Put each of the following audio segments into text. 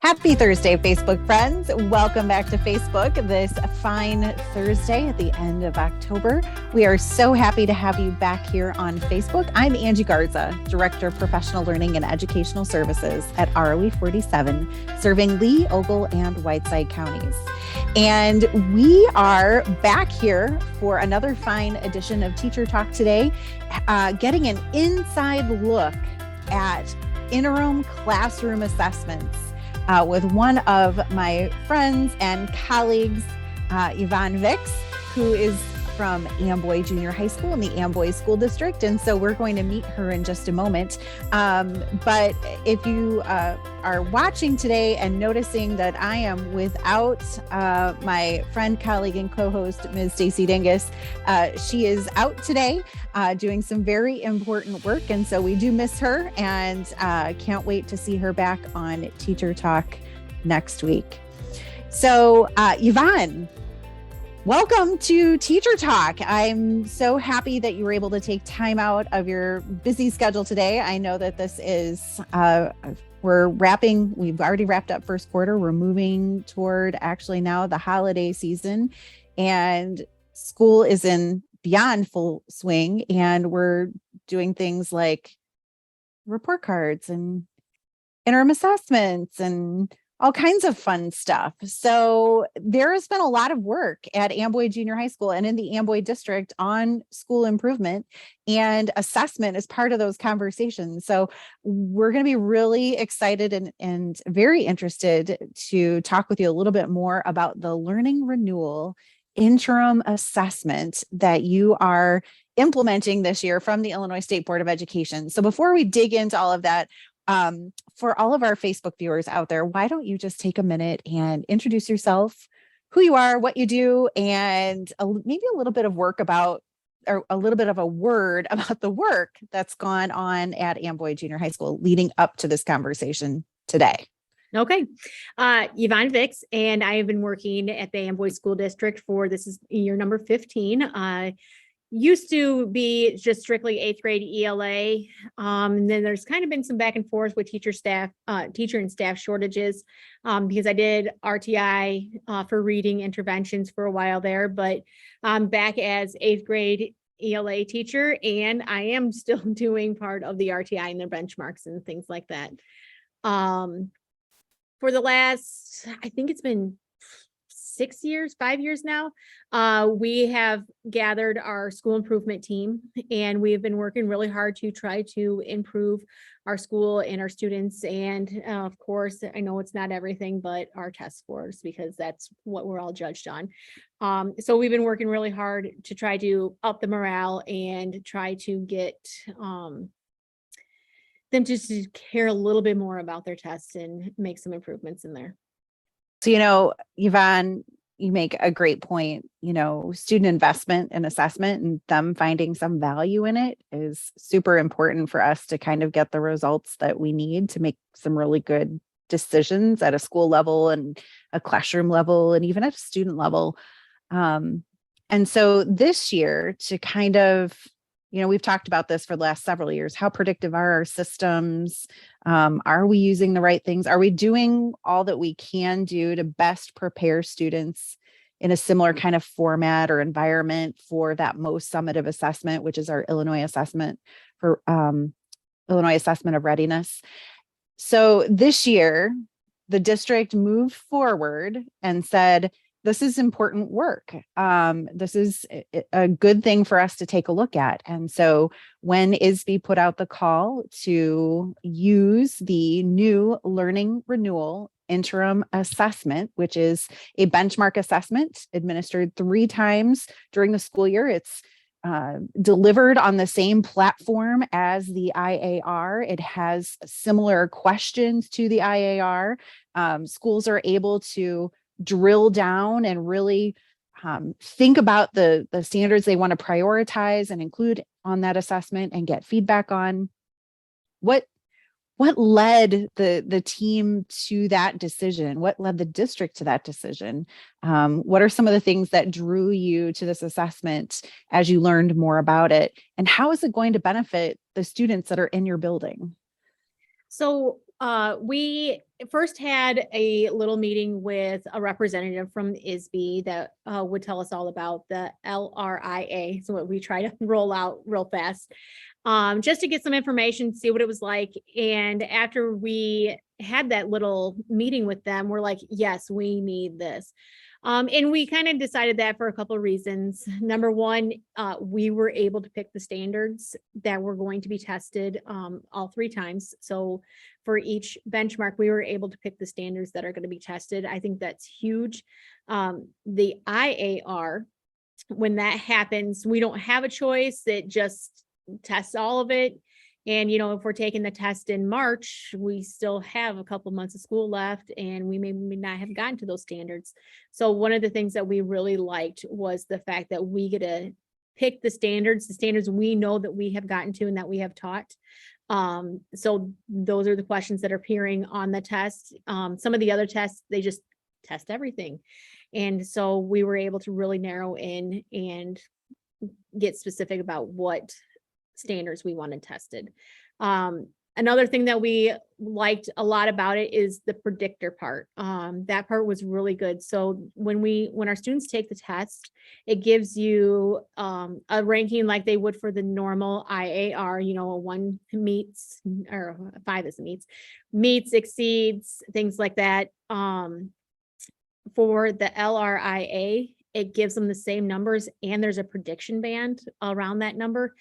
Happy Thursday, Facebook friends. Welcome back to Facebook this fine Thursday at the end of October. We are so happy to have you back here on Facebook. I'm Angie Garza, Director of Professional Learning and Educational Services at ROE 47, serving Lee, Ogle, and Whiteside counties. And we are back here for another fine edition of Teacher Talk today, getting an inside look at interim classroom assessments. With one of my friends and colleagues, Yvonne Vicks, who is from Amboy Junior High School in the Amboy School District. And so we're going to meet her in just a moment. But if you are watching today and noticing that I am without my friend, colleague, and co-host, Ms. Stacy Dingus, she is out today doing some very important work. And so we do miss her and can't wait to see her back on Teacher Talk next week. So Yvonne, welcome to Teacher Talk. I'm so happy that you were able to take time out of your busy schedule today. I know that this is, we've already wrapped up first quarter. We're moving toward actually now the holiday season, and school is in beyond full swing, and we're doing things like report cards and interim assessments and all kinds of fun stuff. So there has been a lot of work at Amboy Junior High School and in the Amboy district on school improvement, and assessment is part of those conversations. So we're going to be really excited and very interested to talk with you a little bit more about the learning renewal interim assessment that you are implementing this year from the Illinois State Board of Education. So before we dig into all of that, for all of our Facebook viewers out there, why don't you just take a minute and introduce yourself, who you are, what you do, and maybe a little bit of work about, or a little bit of a word about the work that's gone on at Amboy Junior High School leading up to this conversation today. Okay. Yvonne Vicks, and I have been working at the Amboy School District this is year number 15. Used to be just strictly 8th grade ELA. And then there's kind of been some back and forth with teacher and staff shortages because I did RTI for reading interventions for a while there, but I'm back as 8th grade ELA teacher, and I am still doing part of the RTI and their benchmarks and things like that. For the last, I think it's been 5 years now, we have gathered our school improvement team, and we have been working really hard to try to improve our school and our students. And of course, I know it's not everything, but our test scores, because that's what we're all judged on. So we've been working really hard to try to up the morale and try to get them just to care a little bit more about their tests and make some improvements in there. So, Yvonne, you make a great point. Student investment and assessment and them finding some value in it is super important for us to kind of get the results that we need to make some really good decisions at a school level and a classroom level and even at a student level. And so this year, to kind of, we've talked about this for the last several years. How predictive are our systems? Are we using the right things? Are we doing all that we can do to best prepare students in a similar kind of format or environment for that most summative assessment, which is our Illinois assessment for Illinois Assessment of Readiness? So this year, the district moved forward and said, this is important work. This is a good thing for us to take a look at. And so when ISB put out the call to use the new learning renewal interim assessment, which is a benchmark assessment administered 3 times during the school year, it's delivered on the same platform as the IAR. It has similar questions to the IAR. Schools are able to drill down and really think about the standards they want to prioritize and include on that assessment and get feedback on. What led the team to that decision? What led the district to that decision? What are some of the things that drew you to this assessment as you learned more about it? And how is it going to benefit the students that are in your building? So we first had a little meeting with a representative from ISB that would tell us all about the LRIA. So what we try to roll out real fast, just to get some information, see what it was like. And after we had that little meeting with them, we're like, yes, we need this. And we kind of decided that for a couple of reasons. Number one, we were able to pick the standards that were going to be tested all 3 times. So for each benchmark, we were able to pick the standards that are going to be tested. I think that's huge. The IAR, when that happens, we don't have a choice. It just tests all of it. And, if we're taking the test in March, we still have a couple months of school left and we may not have gotten to those standards. So one of the things that we really liked was the fact that we get to pick the standards we know that we have gotten to and that we have taught. So those are the questions that are appearing on the test. Some of the other tests, they just test everything. And so we were able to really narrow in and get specific about what standards we wanted tested. Another thing that we liked a lot about it is the predictor part. That part was really good. So when our students take the test, it gives you a ranking like they would for the normal IAR, a 1 meets or 5 is meets, exceeds, things like that. For the LRIA, it gives them the same numbers and there's a prediction band around that number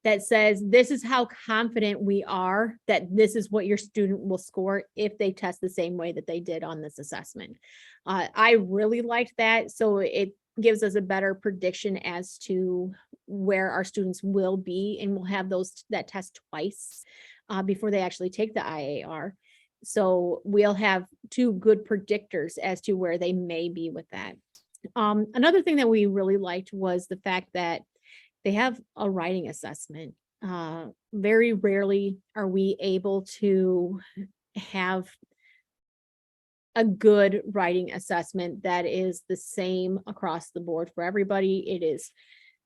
that says, this is how confident we are that this is what your student will score if they test the same way that they did on this assessment. I really liked that. So it gives us a better prediction as to where our students will be, and we'll have that test twice before they actually take the IAR. So we'll have 2 good predictors as to where they may be with that. Another thing that we really liked was the fact that they have a writing assessment. Very rarely are we able to have a good writing assessment that is the same across the board for everybody. It is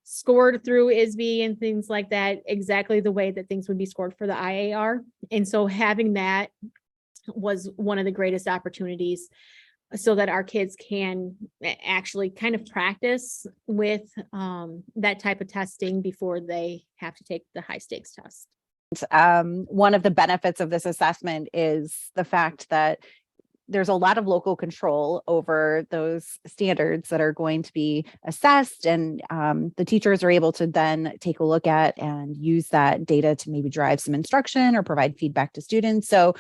scored through ISB and things like that, exactly the way that things would be scored for the IAR. And so having that was one of the greatest opportunities so that our kids can actually kind of practice with that type of testing before they have to take the high stakes test. One of the benefits of this assessment is the fact that there's a lot of local control over those standards that are going to be assessed, and the teachers are able to then take a look at and use that data to maybe drive some instruction or provide feedback to students. So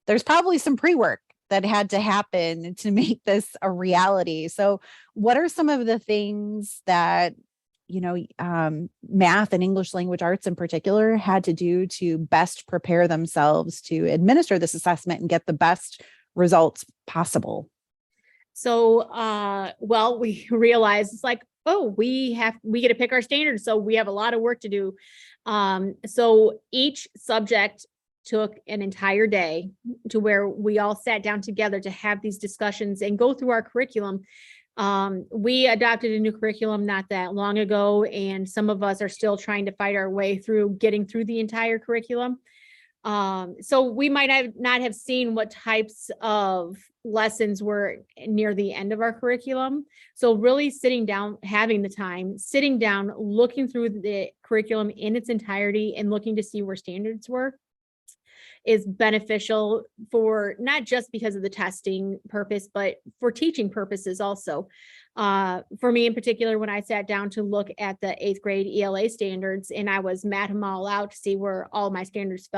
there's probably some pre-work that had to happen to make this a reality. So what are some of the things that, math and English language arts in particular had to do to best prepare themselves to administer this assessment and get the best results possible? So, well, we realized it's like, oh, we get to pick our standards. So we have a lot of work to do. So each subject took an entire day to where we all sat down together to have these discussions and go through our curriculum. We adopted a new curriculum not that long ago, and some of us are still trying to fight our way through getting through the entire curriculum. So we might not have seen what types of lessons were near the end of our curriculum. So really sitting down, having the time, sitting down, looking through the curriculum in its entirety and looking to see where standards were is beneficial for not just because of the testing purpose, but for teaching purposes also. For me in particular, when I sat down to look at the 8th grade ELA standards and I was mapping them all out to see where all my standards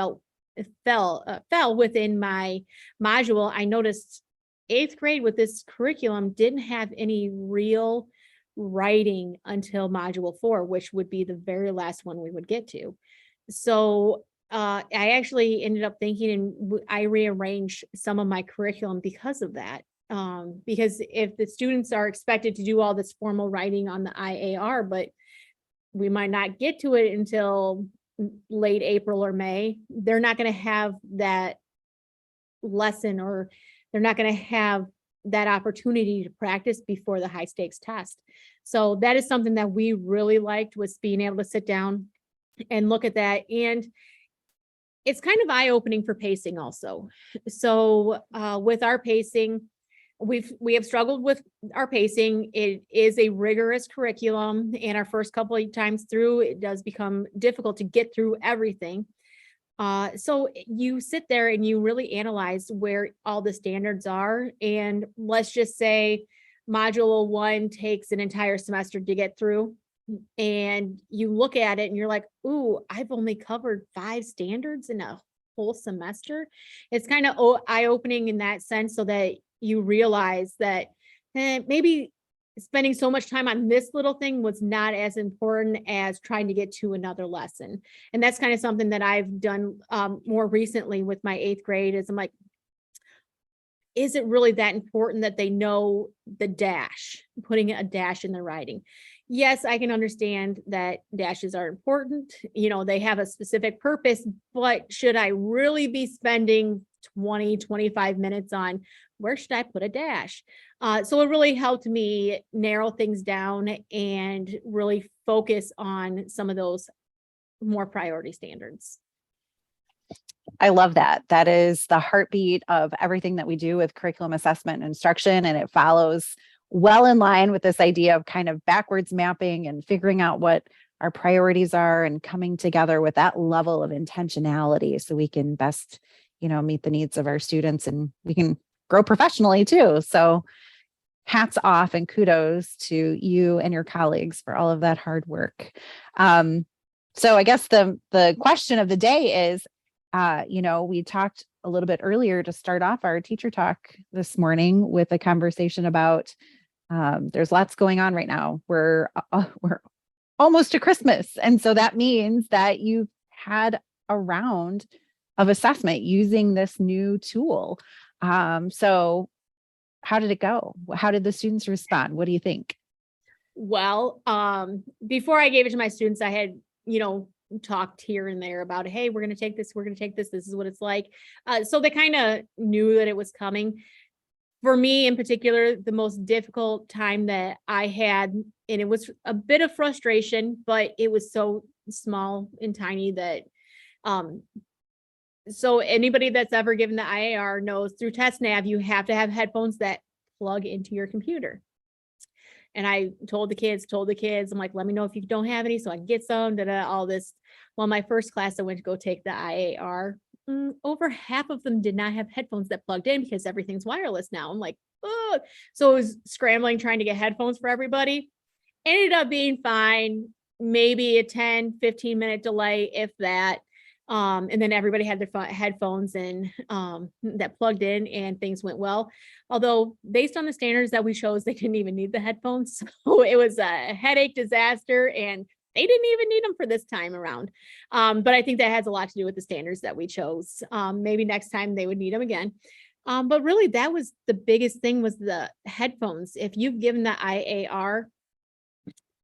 fell within my module, I noticed 8th grade with this curriculum didn't have any real writing until module 4, which would be the very last one we would get to. So I actually ended up thinking, and I rearranged some of my curriculum because of that. Because if the students are expected to do all this formal writing on the IAR, but we might not get to it until late April or May, they're not going to have that lesson, or they're not going to have that opportunity to practice before the high stakes test. So that is something that we really liked, was being able to sit down and look at that. And it's kind of eye-opening for pacing also. So with our pacing, we have struggled with our pacing. It is a rigorous curriculum, and our first couple of times through, it does become difficult to get through everything. So you sit there and you really analyze where all the standards are. And let's just say module 1 takes an entire semester to get through. And you look at it and you're like, ooh, I've only covered 5 standards in a whole semester. It's kind of eye-opening in that sense, so that you realize that maybe spending so much time on this little thing was not as important as trying to get to another lesson. And that's kind of something that I've done more recently with my 8th grade, is I'm like, is it really that important that they know the dash, putting a dash in their writing? Yes, I can understand that dashes are important. You know, they have a specific purpose, but should I really be spending 20, 25 minutes on where should I put a dash? So it really helped me narrow things down and really focus on some of those more priority standards. I love that. That is the heartbeat of everything that we do with curriculum assessment and instruction. And it follows well in line with this idea of kind of backwards mapping and figuring out what our priorities are and coming together with that level of intentionality so we can best, meet the needs of our students, and we can grow professionally too. So hats off and kudos to you and your colleagues for all of that hard work. So I guess the question of the day is, we talked a little bit earlier to start off our teacher talk this morning with a conversation about there's lots going on right now. We're almost to Christmas. And so that means that you've had a round of assessment using this new tool. So how did it go? How did the students respond? What do you think? Well, before I gave it to my students, I had, talked here and there about, hey, we're going to take this. We're going to take this. This is what it's like. So they kind of knew that it was coming. For me in particular, the most difficult time that I had, and it was a bit of frustration, but it was so small and tiny that, so anybody that's ever given the IAR knows through TestNav, you have to have headphones that plug into your computer. And I told the kids, I'm like, let me know if you don't have any so I can get some, all this. Well, my first class I went to go take the IAR, over half of them did not have headphones that plugged in because everything's wireless now. I'm like, oh, so I was scrambling, trying to get headphones for everybody. Ended up being fine, maybe a 10, 15-minute delay, if that. And then everybody had their headphones and that plugged in, and things went well. Although based on the standards that we chose, they didn't even need the headphones. So it was a headache disaster, and they didn't even need them for this time around. But I think that has a lot to do with the standards that we chose. Maybe next time they would need them again. But really that was the biggest thing, was the headphones. If you've given the IAR,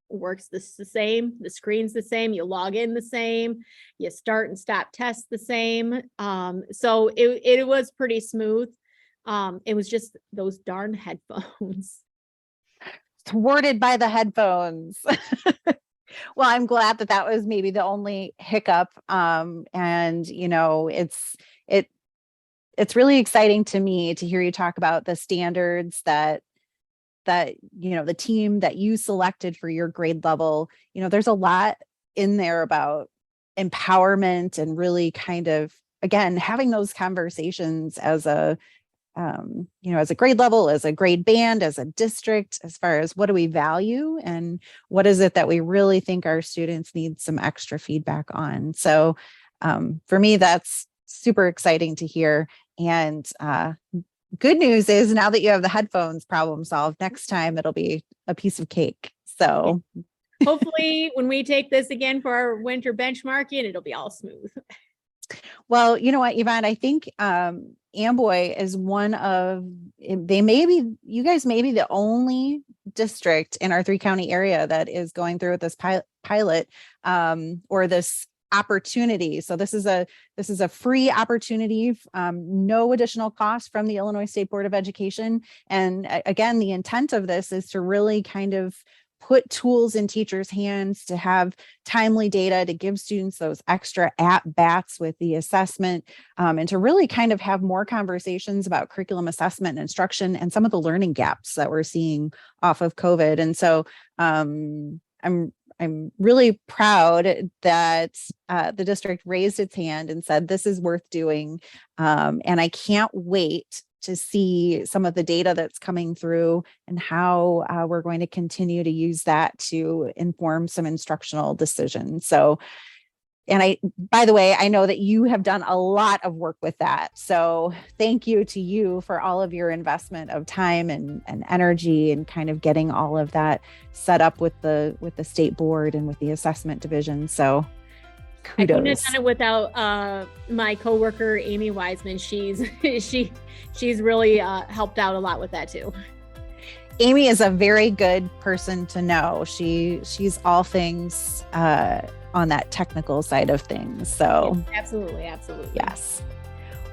works the same, the screen's the same, you log in the same, you start and stop tests the same. So it was pretty smooth. It was just those darn headphones. Thwarted by the headphones. Well, I'm glad that was maybe the only hiccup. And it's really exciting to me to hear you talk about the standards that the team that you selected for your grade level. There's a lot in there about empowerment and really kind of, again, having those conversations as a grade level, as a grade band, as a district, as far as what do we value and what is it that we really think our students need some extra feedback on. So for me, that's super exciting to hear. And good news is, now that you have the headphones problem solved, next time it'll be a piece of cake. So hopefully when we take this again for our winter benchmarking, it'll be all smooth. Well, you know what, Yvonne, I think Amboy is one of, you guys may be the only district in our 3-county area that is going through with this pilot or this opportunity. So this is a free opportunity, no additional cost from the Illinois State Board of Education. And again, the intent of this is to really kind of put tools in teachers' hands, to have timely data, to give students those extra at-bats with the assessment, and to really kind of have more conversations about curriculum assessment and instruction and some of the learning gaps that we're seeing off of COVID. And so I'm really proud that the district raised its hand and said, this is worth doing. And I can't wait to see some of the data that's coming through and how we're going to continue to use that to inform some instructional decisions. So, and by the way, I know that you have done a lot of work with that. So thank you to you for all of your investment of time and energy and kind of getting all of that set up with the state board and with the assessment division. So kudos. I couldn't have done it without my coworker, Amy Wiseman. She's really helped out a lot with that too. Amy is a very good person to know. She's all things on that technical side of things. So absolutely. Yes.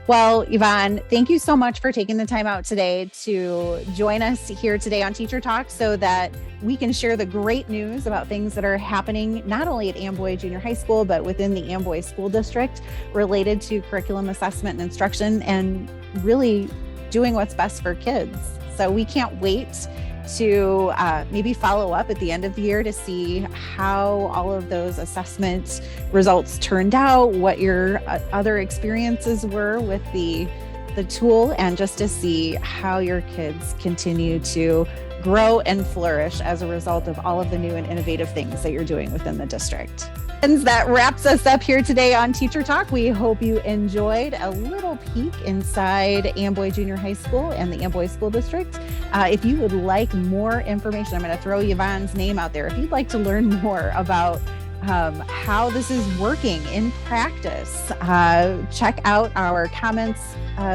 Well, Yvonne, thank you so much for taking the time out today to join us here today on Teacher Talk so that we can share the great news about things that are happening not only at Amboy Junior High School, but within the Amboy School District related to curriculum assessment and instruction and really doing what's best for kids. So we can't wait to maybe follow up at the end of the year to see how all of those assessment results turned out, what your other experiences were with the tool, and just to see how your kids continue to grow and flourish as a result of all of the new and innovative things that you're doing within the district. And that wraps us up here today on Teacher Talk. We hope you enjoyed a little peek inside Amboy Junior High School and the Amboy School District. If you would like more information, I'm going to throw Yvonne's name out there. If you'd like to learn more about how this is working in practice, check out our comments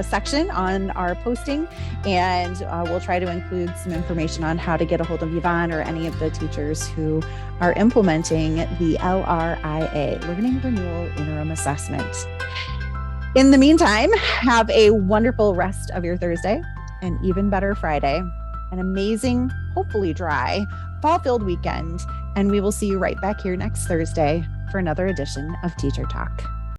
section on our posting, and we'll try to include some information on how to get a hold of Yvonne or any of the teachers who are implementing the LRIA, Learning Renewal Interim Assessment. In the meantime, have a wonderful rest of your Thursday, an even better Friday, an amazing, hopefully dry, fall-filled weekend, and we will see you right back here next Thursday for another edition of Teacher Talk.